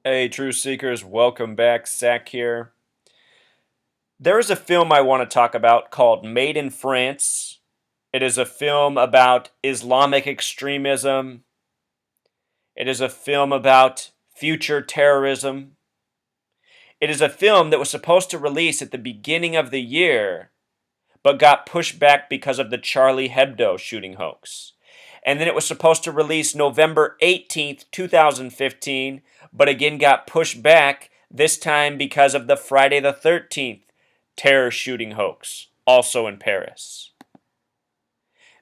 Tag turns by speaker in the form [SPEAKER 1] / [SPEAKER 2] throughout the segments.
[SPEAKER 1] Hey, Truth Seekers, welcome back. Zach here. There is a film I want to talk about called Made in France. It is a film about Islamic extremism. It is a film about future terrorism. It is a film that was supposed to release at the beginning of the year, but got pushed back because of the Charlie Hebdo shooting hoax. And then it was supposed to release November 18th, 2015, but again got pushed back, this time because of the Friday the 13th terror shooting hoax, also in Paris.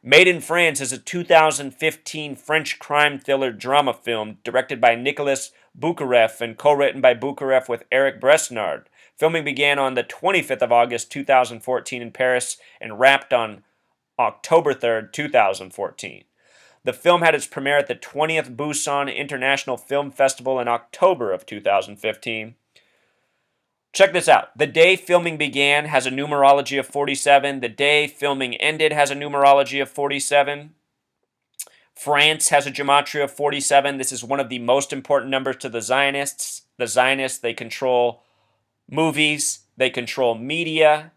[SPEAKER 1] Made in France is a 2015 French crime thriller drama film directed by Nicolas Boukareff and co-written by Boukareff with Eric Bresnard. Filming began on the 25th of August 2014 in Paris and wrapped on October 3rd, 2014. The film had its premiere at the 20th Busan International Film Festival in October of 2015. Check this out. The day filming began has a numerology of 47. The day filming ended has a numerology of 47. France has a gematria of 47. This is one of the most important numbers to the Zionists. The Zionists, they control movies, they control media.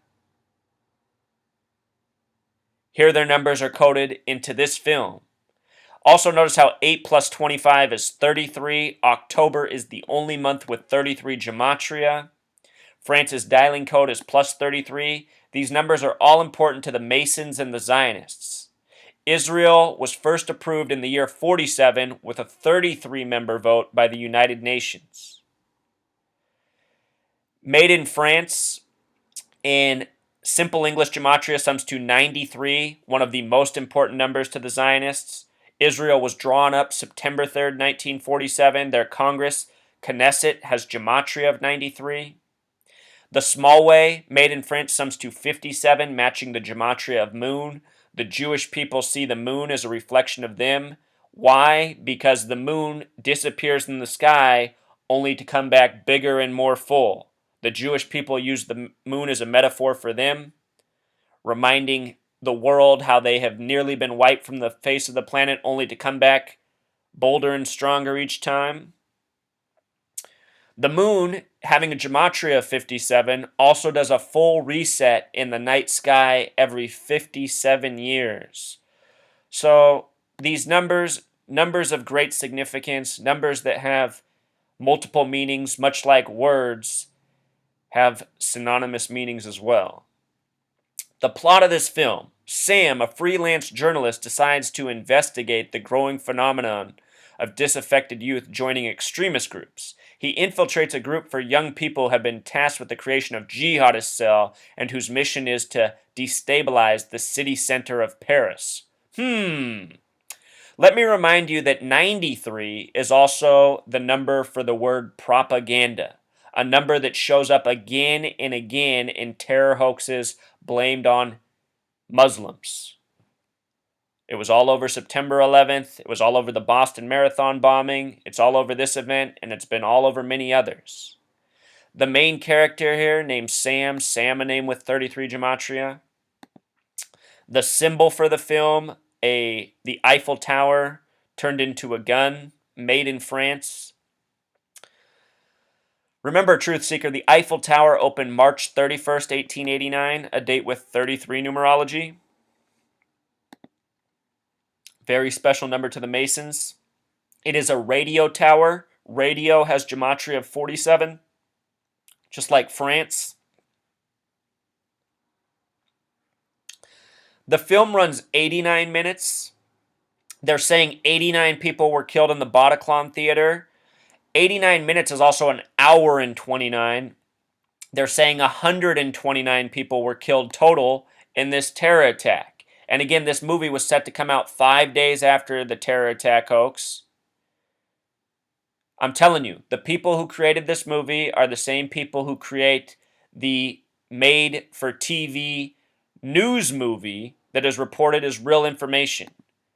[SPEAKER 1] Here their numbers are coded into this film. Also notice how 8 plus 25 is 33. October is the only month with 33 gematria. France's dialing code is plus 33. These numbers are all important to the Masons and the Zionists. Israel was first approved in the year 47 with a 33-member vote by the United Nations. Made in France, in simple English gematria, sums to 93, one of the most important numbers to the Zionists. Israel was drawn up September 3rd, 1947. Their Congress, Knesset, has gematria of 93. The small way, made in France, sums to 57, matching the gematria of moon. The Jewish people see the moon as a reflection of them. Why? Because the moon disappears in the sky only to come back bigger and more full. The Jewish people use the moon as a metaphor for them, reminding the world how they have nearly been wiped from the face of the planet only to come back bolder and stronger each time. The moon, having a gematria of 57, also does a full reset in the night sky every 57 years. So these numbers of great significance, numbers that have multiple meanings, much like words, have synonymous meanings as well. The plot of this film: Sam, a freelance journalist, decides to investigate the growing phenomenon of disaffected youth joining extremist groups. He infiltrates a group for young people who have been tasked with the creation of jihadist cell and whose mission is to destabilize the city center of Paris. Let me remind you that 93 is also the number for the word propaganda, a number that shows up again and again in terror hoaxes blamed on Muslims. It was all over September 11th. It was all over the Boston Marathon bombing. It's all over this event, and it's been all over many others. The main character here, named Sam, a name with 33 gematria. The symbol for the film, the Eiffel Tower turned into a gun, made in France. Remember, Truth Seeker, the Eiffel Tower opened March 31st, 1889, a date with 33 numerology. Very special number to the Masons. It is a radio tower. Radio has gematria of 47, just like France. The film runs 89 minutes. They're saying 89 people were killed in the Bataclan Theater. 89 minutes is also an hour and 29. They're saying 129 people were killed total in this terror attack. And again, this movie was set to come out 5 days after the terror attack hoax. I'm telling you, the people who created this movie are the same people who create the made-for-TV news movie that is reported as real information.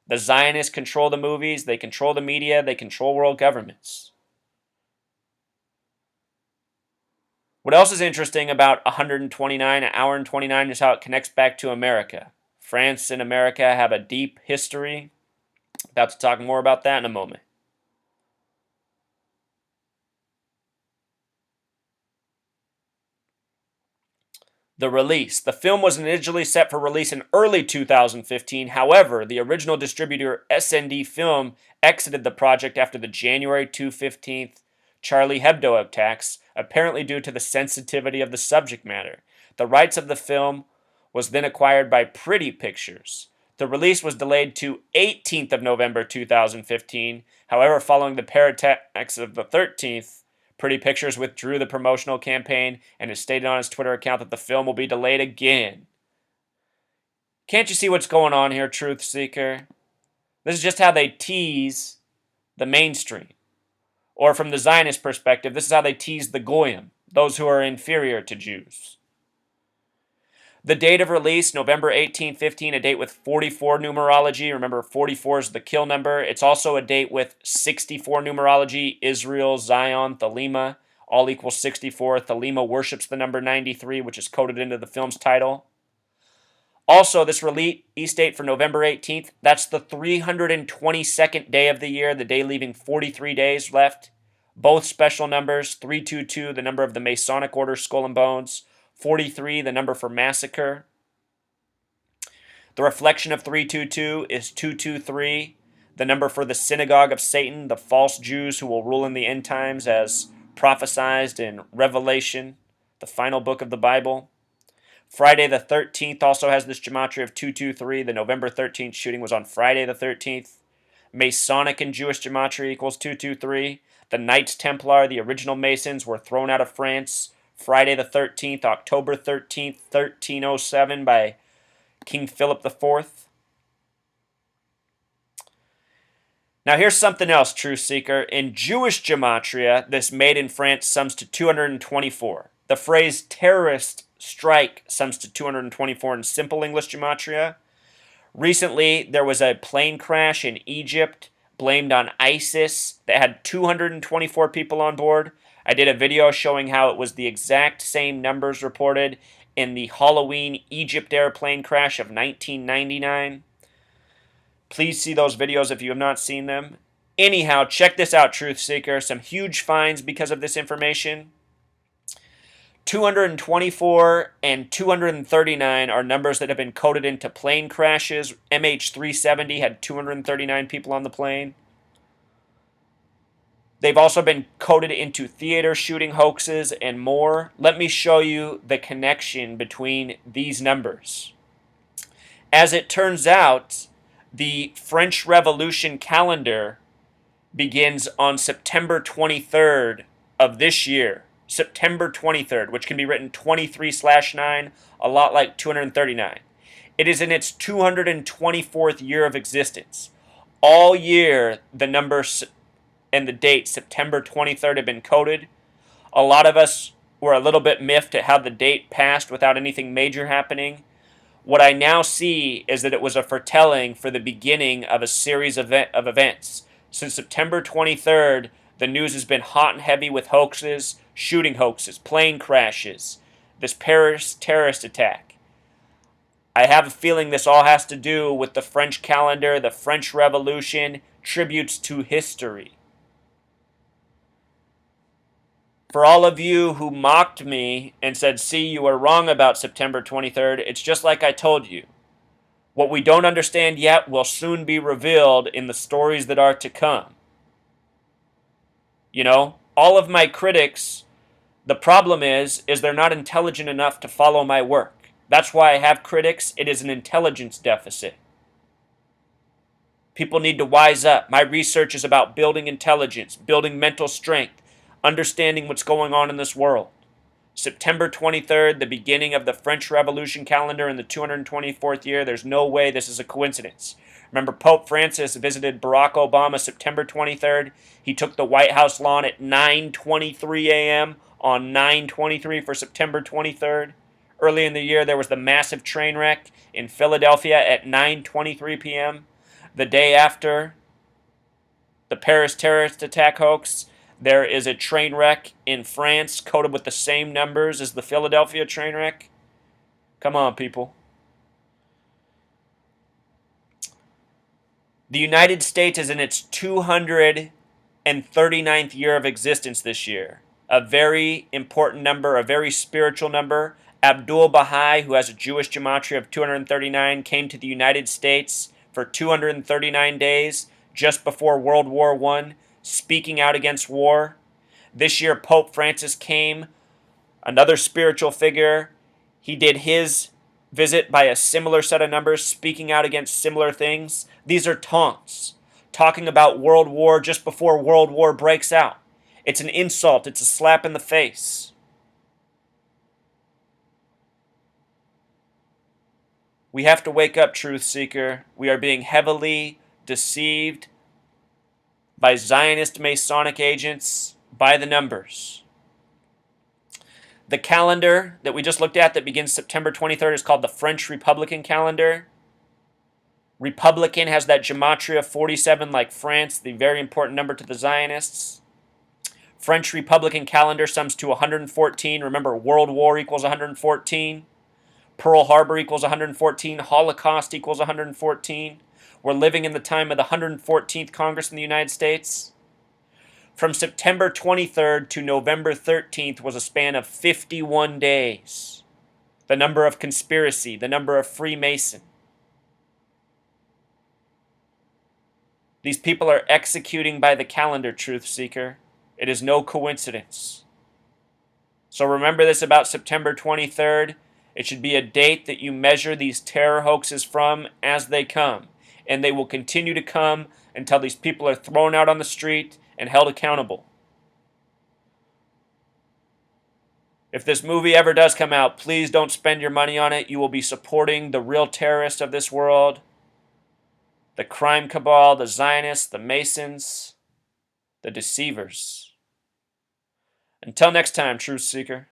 [SPEAKER 1] The Zionists control the movies, they control the media, they control world governments. What else is interesting about 129, an hour and 29, is how it connects back to America. France and America have a deep history. About to talk more about that in a moment. The release. The film was initially set for release in early 2015. However, the original distributor SND Film exited the project after the January 15th Charlie Hebdo attacks, apparently due to the sensitivity of the subject matter. The rights of the film was then acquired by Pretty Pictures. The release was delayed to 18th of November 2015. However, following the attacks of the 13th, Pretty Pictures withdrew the promotional campaign and has stated on his Twitter account that the film will be delayed again. Can't you see what's going on here, Truth Seeker? This is just how they tease the mainstream. Or from the Zionist perspective, this is how they tease the Goyim, those who are inferior to Jews. The date of release, November 1815, a date with 44 numerology. Remember, 44 is the kill number. It's also a date with 64 numerology. Israel, Zion, Thelema, all equal 64. Thelema worships the number 93, which is coded into the film's title. Also, this release date for November 18th, that's the 322nd day of the year, the day leaving 43 days left. Both special numbers, 322, the number of the Masonic Order Skull and Bones, 43, the number for massacre. The reflection of 322 is 223, the number for the synagogue of Satan, the false Jews who will rule in the end times as prophesied in Revelation, the final book of the Bible. Friday the 13th also has this gematria of 223. The November 13th shooting was on Friday the 13th. Masonic and Jewish gematria equals 223. The Knights Templar, the original Masons, were thrown out of France Friday the 13th, October 13th, 1307 by King Philip IV. Now here's something else, Truth Seeker. In Jewish gematria, this made in France sums to 224. The phrase terrorist strike sums to 224 in simple English gematria. Recently, there was a plane crash in Egypt blamed on ISIS that had 224 people on board. I did a video showing how it was the exact same numbers reported in the Halloween Egypt airplane crash of 1999. Please see those videos if you have not seen them. Anyhow, check this out, Truth Seeker. Some huge fines because of this information. 224 and 239 are numbers that have been coded into plane crashes. MH370 had 239 people on the plane. They've also been coded into theater shooting hoaxes and more. Let me show you the connection between these numbers. As it turns out, the French Revolution calendar begins on September 23rd of this year. September 23rd, which can be written 23/9, a lot like 239. It is in its 224th year of existence. All year, the numbers and the date, September 23rd, have been coded. A lot of us were a little bit miffed at how the date passed without anything major happening. What I now see is that it was a foretelling for the beginning of a series of events. Since September 23rd, the news has been hot and heavy with hoaxes, shooting hoaxes, plane crashes, this Paris terrorist attack. I have a feeling this all has to do with the French calendar, the French Revolution, tributes to history. For all of you who mocked me and said, see, you were wrong about September 23rd, it's just like I told you. What we don't understand yet will soon be revealed in the stories that are to come. You know, all of my critics, the problem is they're not intelligent enough to follow my work. That's why I have critics. It is an intelligence deficit. People need to wise up. My research is about building intelligence, building mental strength, understanding what's going on in this world. September 23rd, the beginning of the French Revolution calendar in the 224th year. There's no way this is a coincidence. Remember, Pope Francis visited Barack Obama September 23rd. He took the White House lawn at 9:23 a.m. on 9/23 for September 23rd. Early in the year, there was the massive train wreck in Philadelphia at 9:23 p.m. The day after the Paris terrorist attack hoax, there is a train wreck in France coded with the same numbers as the Philadelphia train wreck. Come on, people. The United States is in its 239th year of existence this year. A very important number, a very spiritual number. Abdul Baha'i, who has a Jewish gematria of 239, came to the United States for 239 days just before World War I, speaking out against war. This year, Pope Francis came, another spiritual figure. He did his visit by a similar set of numbers, speaking out against similar things. These are taunts, talking about world war just before world war breaks out. It's an insult, it's a slap in the face. We have to wake up, truth seeker. We are being heavily deceived by Zionist Masonic agents by the numbers. The calendar that we just looked at that begins September 23rd is called the French Republican calendar. Republican has that gematria 47 like France, the very important number to the Zionists. French Republican calendar sums to 114. Remember, World War equals 114. Pearl Harbor equals 114. Holocaust equals 114. We're living in the time of the 114th Congress in the United States. From September 23rd to November 13th was a span of 51 days. The number of conspiracy, the number of Freemason. These people are executing by the calendar, truth seeker. It is no coincidence. So remember this about September 23rd. It should be a date that you measure these terror hoaxes from as they come. And they will continue to come until these people are thrown out on the street and held accountable. If this movie ever does come out, please don't spend your money on it. You will be supporting the real terrorists of this world. The crime cabal, the Zionists, the Masons, the deceivers. Until next time, truth seeker.